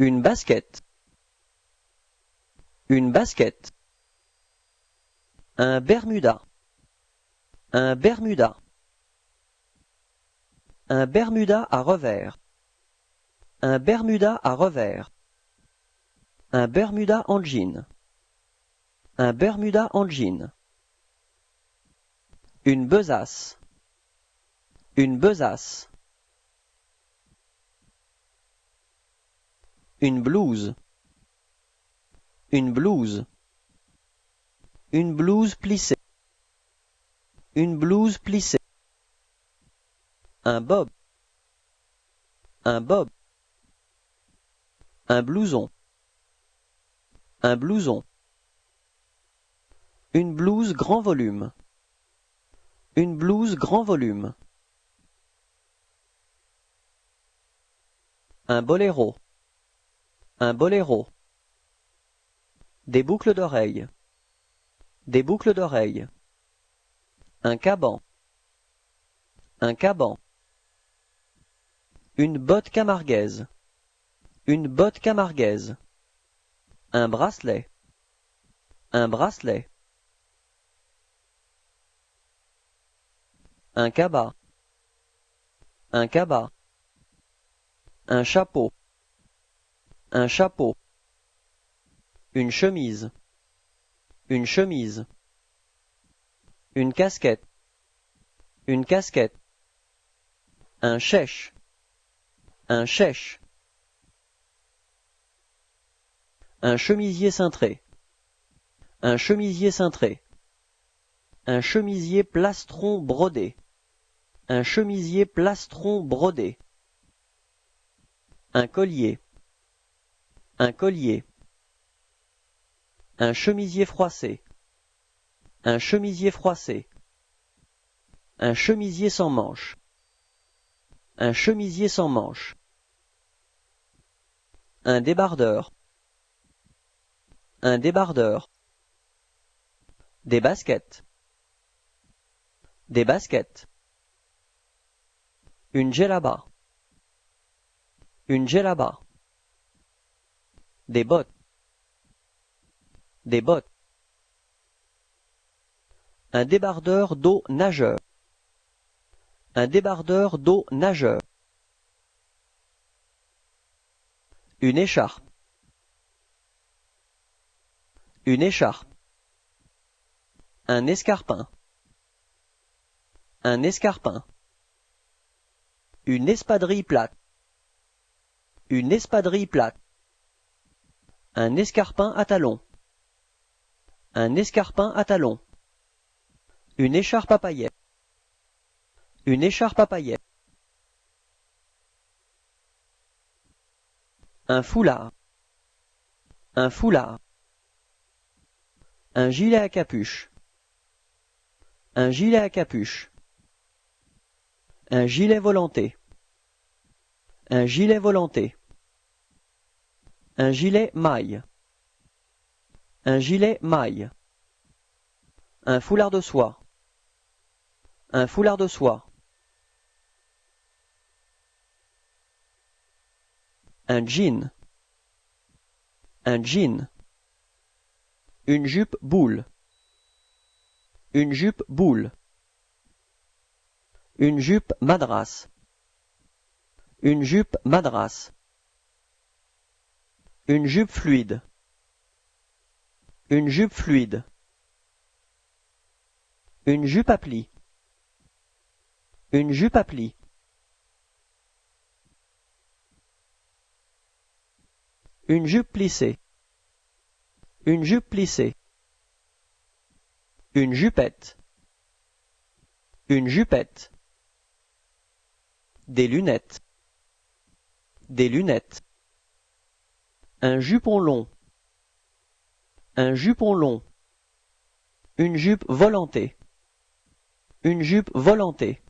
Une basket. Une basket. Un bermuda. Un bermuda. Un bermuda à revers. Un bermuda à revers. Un bermuda en jean. Un bermuda en jean. Une besace. Une besace. Une blouse. Une blouse. Une blouse plissée. Une blouse plissée. Un bob. Un bob. Un blouson. Un blouson. Une blouse grand volume. Une blouse grand volume. Un boléro. Un boléro. Des boucles d'oreilles. Des boucles d'oreilles. Un caban. Un caban. Une botte camarguaise. Une botte camarguaise. Un bracelet. Un bracelet. Un cabas. Un cabas. Un chapeau. Un chapeau. Une chemise. Une chemise. Une casquette. Une casquette. Un chèche. Un chèche. Un chemisier cintré. Un chemisier cintré. Un chemisier plastron brodé. Un chemisier plastron brodé. Un collier. Un collier. Un chemisier froissé. Un chemisier froissé. Un chemisier sans manches. Un chemisier sans manches. Un débardeur. Un débardeur. Des baskets. Des baskets. Une djellaba. Une djellaba. Des bottes. Des bottes. Un débardeur d'eau nageur. Un débardeur d'eau nageur. Une écharpe. Une écharpe. Un escarpin. Un escarpin. Une espadrille plate. Une espadrille plate. Un escarpin à talons. Un escarpin à talons. Une écharpe à paillettes. Une écharpe à paillettes. Un foulard. Un foulard. Un gilet à capuche. Un gilet à capuche. Un gilet volanté. Un gilet volanté. Un gilet maille. Un gilet maille. Un foulard de soie. Un foulard de soie. Un jean. Un jean. Une jupe boule. Une jupe boule. Une jupe madras. Une jupe madras. Une jupe fluide. Une jupe fluide. Une jupe à plis. Une jupe à plis. Une jupe plissée. Une jupe plissée. Une jupette. Une jupette. Des lunettes. Des lunettes. Un jupon long. Un jupon long. Une jupe volantée. Une jupe volantée.